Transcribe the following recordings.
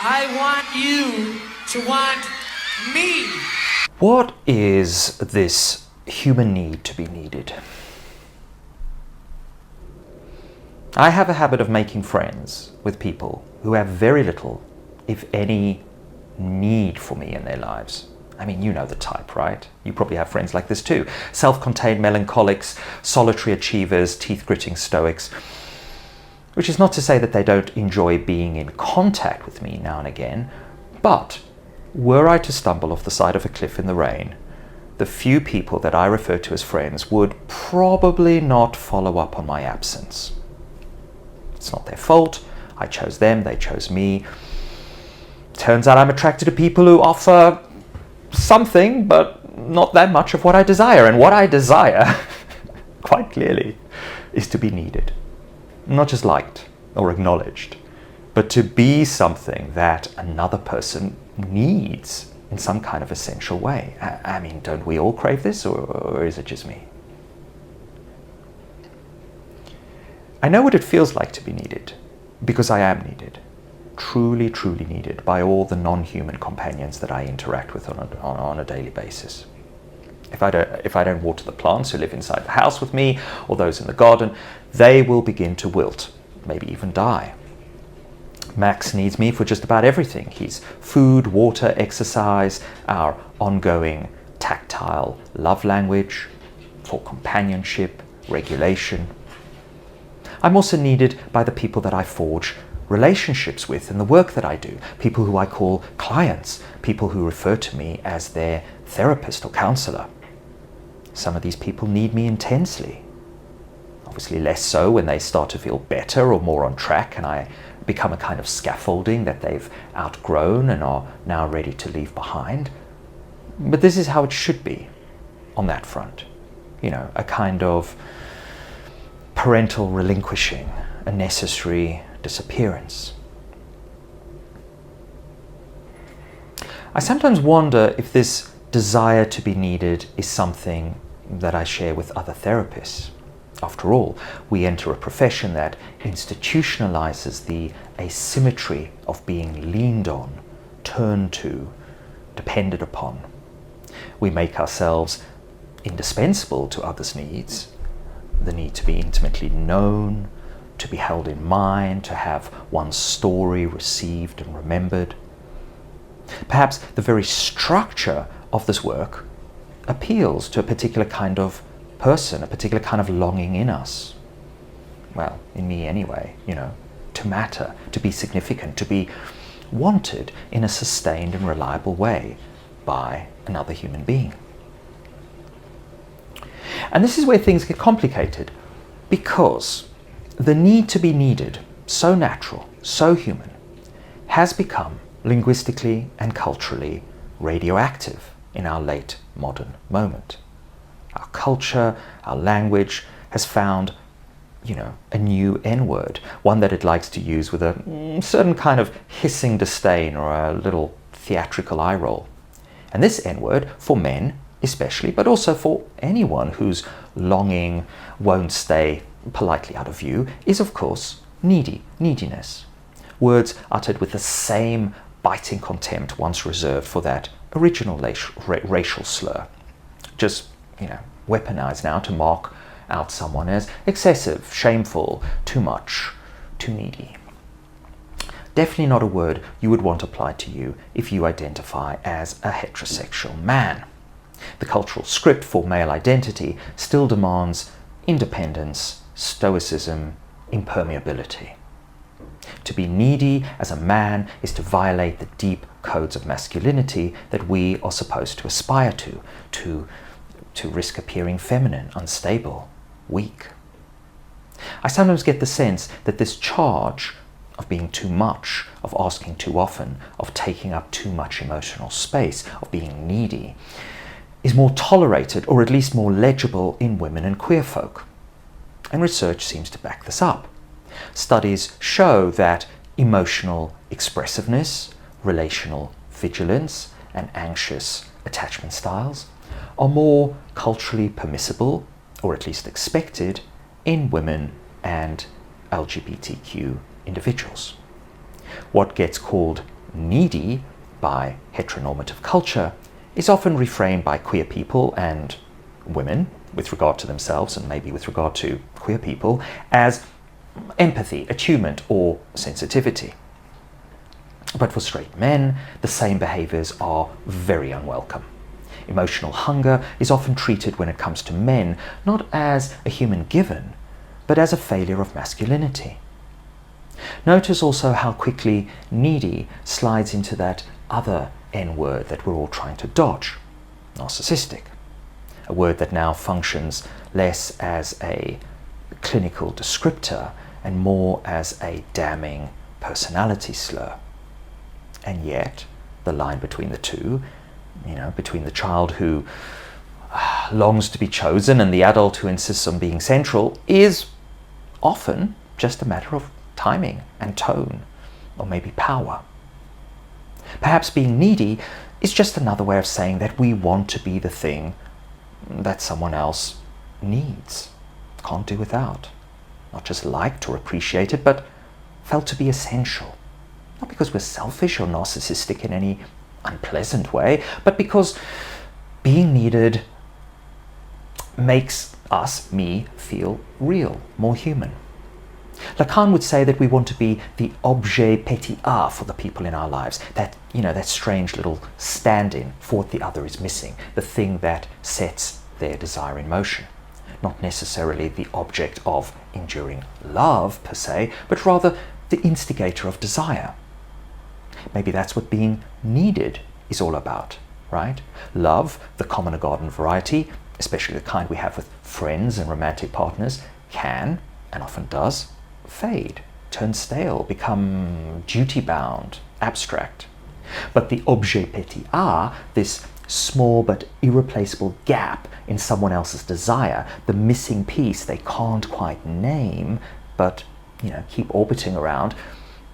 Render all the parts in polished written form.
I want you to want me. What is this human need to be needed? I have a habit of making friends with people who have very little, if any, need for me in their lives. I mean, you know the type, right? You probably have friends like this too. Self-contained melancholics, solitary achievers, teeth-gritting stoics. Which is not to say that they don't enjoy being in contact with me now and again, but were I to stumble off the side of a cliff in the rain, the few people that I refer to as friends would probably not follow up on my absence. It's not their fault. I chose them, they chose me. Turns out I'm attracted to people who offer something, but not that much of what I desire. And what I desire, quite clearly, is to be needed. Not just liked or acknowledged, but to be something that another person needs in some kind of essential way. I mean, don't we all crave this, or is it just me? I know what it feels like to be needed, because I am needed. Truly, truly needed by all the non-human companions that I interact with on a daily basis. If I don't water the plants who live inside the house with me, or those in the garden, they will begin to wilt, maybe even die. Max needs me for just about everything. He's food, water, exercise, our ongoing tactile love language, for companionship, regulation. I'm also needed by the people that I forge relationships with in the work that I do, people who I call clients, people who refer to me as their therapist or counselor. Some of these people need me intensely. Obviously less so when they start to feel better or more on track and I become a kind of scaffolding that they've outgrown and are now ready to leave behind. But this is how it should be on that front. You know, a kind of parental relinquishing, a necessary disappearance. I sometimes wonder if this desire to be needed is something that I share with other therapists. After all, we enter a profession that institutionalizes the asymmetry of being leaned on, turned to, depended upon. We make ourselves indispensable to others' needs, the need to be intimately known, to be held in mind, to have one's story received and remembered. Perhaps the very structure of this work appeals to a particular kind of person, a particular kind of longing in us. Well, in me anyway, you know, to matter, to be significant, to be wanted in a sustained and reliable way by another human being. And this is where things get complicated, because the need to be needed, so natural, so human, has become linguistically and culturally radioactive in our late modern moment. Our culture, our language has found, you know, a new N-word, one that it likes to use with a certain kind of hissing disdain or a little theatrical eye roll. And this N-word, for men especially, but also for anyone whose longing won't stay politely out of view, is of course neediness. Words uttered with the same biting contempt once reserved for that original racial slur. Just, you know, weaponized now to mark out someone as excessive, shameful, too much, too needy. Definitely not a word you would want applied to you if you identify as a heterosexual man. The cultural script for male identity still demands independence, stoicism, impermeability. To be needy as a man is to violate the deep codes of masculinity that we are supposed to aspire to risk appearing feminine, unstable, weak. I sometimes get the sense that this charge of being too much, of asking too often, of taking up too much emotional space, of being needy, is more tolerated, or at least more legible, in women and queer folk. And research seems to back this up. Studies show that emotional expressiveness, relational vigilance, and anxious attachment styles are more culturally permissible, or at least expected, in women and LGBTQ individuals. What gets called needy by heteronormative culture is often reframed by queer people and women with regard to themselves, and maybe with regard to queer people, as empathy, attunement, or sensitivity. But for straight men, the same behaviors are very unwelcome. Emotional hunger is often treated when it comes to men not as a human given, but as a failure of masculinity. Notice also how quickly needy slides into that other N-word that we're all trying to dodge, narcissistic, a word that now functions less as a clinical descriptor and more as a damning personality slur. And yet, the line between the two, between the child who longs to be chosen and the adult who insists on being central, is often just a matter of timing and tone, or maybe power. Perhaps being needy is just another way of saying that we want to be the thing that someone else needs, can't do without, not just liked or appreciated, but felt to be essential. Not because we're selfish or narcissistic in any unpleasant way, but because being needed makes me feel real, more human. Lacan would say that we want to be the objet petit a for the people in our lives, that strange little stand-in for what the other is missing, the thing that sets their desire in motion. Not necessarily the object of enduring love per se, but rather the instigator of desire. Maybe that's what being needed is all about, right? Love, the common or garden variety, especially the kind we have with friends and romantic partners, can, and often does, fade, turn stale, become duty-bound, abstract. But the objet petit a, this small but irreplaceable gap in someone else's desire, the missing piece they can't quite name, but keep orbiting around,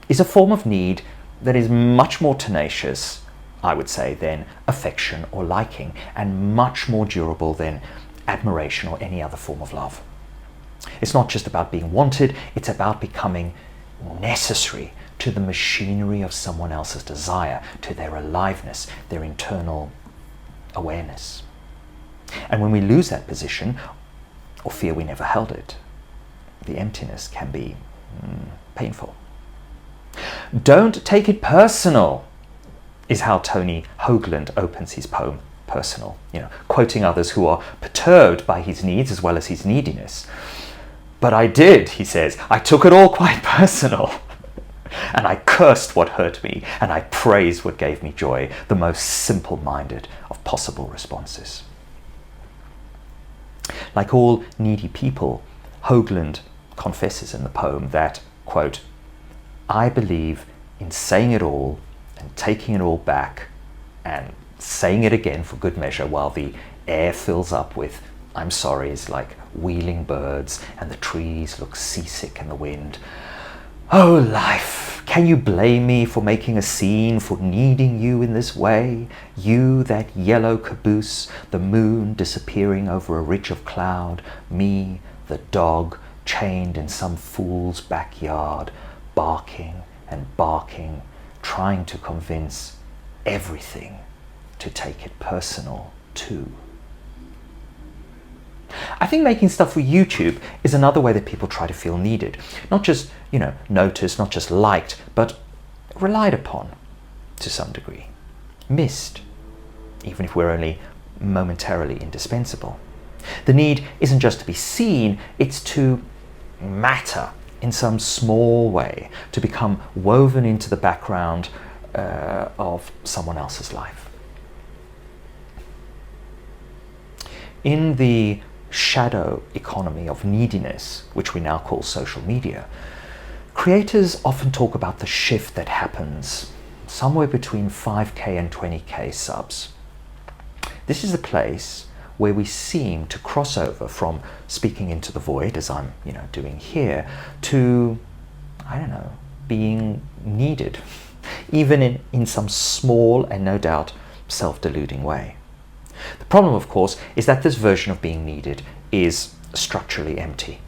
is a form of need that is much more tenacious, I would say, than affection or liking, and much more durable than admiration or any other form of love. It's not just about being wanted, it's about becoming necessary to the machinery of someone else's desire, to their aliveness, their internal awareness. And when we lose that position, or fear we never held it, the emptiness can be painful. Don't take it personal, is how Tony Hoagland opens his poem Personal, quoting others who are perturbed by his needs as well as his neediness. But I did, he says. I took it all quite personal. And I cursed what hurt me, and I praised what gave me joy, the most simple-minded of possible responses. Like all needy people, Hoagland confesses in the poem that, quote, I believe in saying it all and taking it all back and saying it again for good measure while the air fills up with I'm sorry's like wheeling birds and the trees look seasick in the wind. Oh life, can you blame me for making a scene, for needing you in this way? You, that yellow caboose, the moon disappearing over a ridge of cloud, me, the dog, chained in some fool's backyard, barking and barking, trying to convince everything to take it personal too. I think making stuff for YouTube is another way that people try to feel needed. Not just, noticed, not just liked, but relied upon to some degree. Missed, even if we're only momentarily indispensable. The need isn't just to be seen, it's to matter in some small way, to become woven into the background of someone else's life. In the shadow economy of neediness, which we now call social media, creators often talk about the shift that happens somewhere between 5k and 20k subs. This is a place where we seem to cross over from speaking into the void, as I'm doing here, to, being needed, even in some small and no doubt self-deluding way. The problem, of course, is that this version of being needed is structurally empty.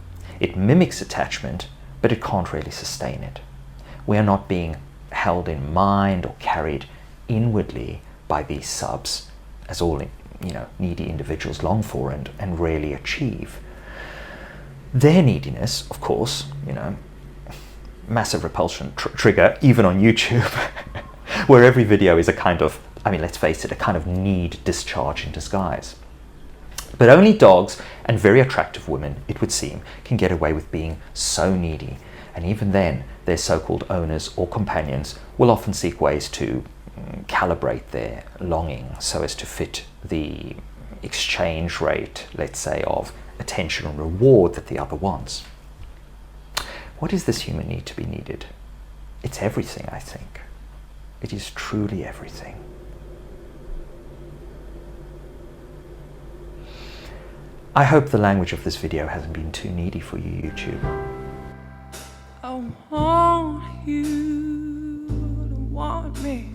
It mimics attachment, but it can't really sustain it. We are not being held in mind or carried inwardly by these subs, as all needy individuals long for and rarely achieve. Their neediness, of course, massive repulsion trigger, even on YouTube, where every video is a kind of, let's face it, a kind of need discharge in disguise. But only dogs and very attractive women, it would seem, can get away with being so needy. And even then, their so-called owners or companions will often seek ways to calibrate their longing so as to fit the exchange rate, let's say, of attention and reward that the other wants. What is this human need to be needed? It's everything, I think. It is truly everything. I hope the language of this video hasn't been too needy for you, YouTube. I want you to want me.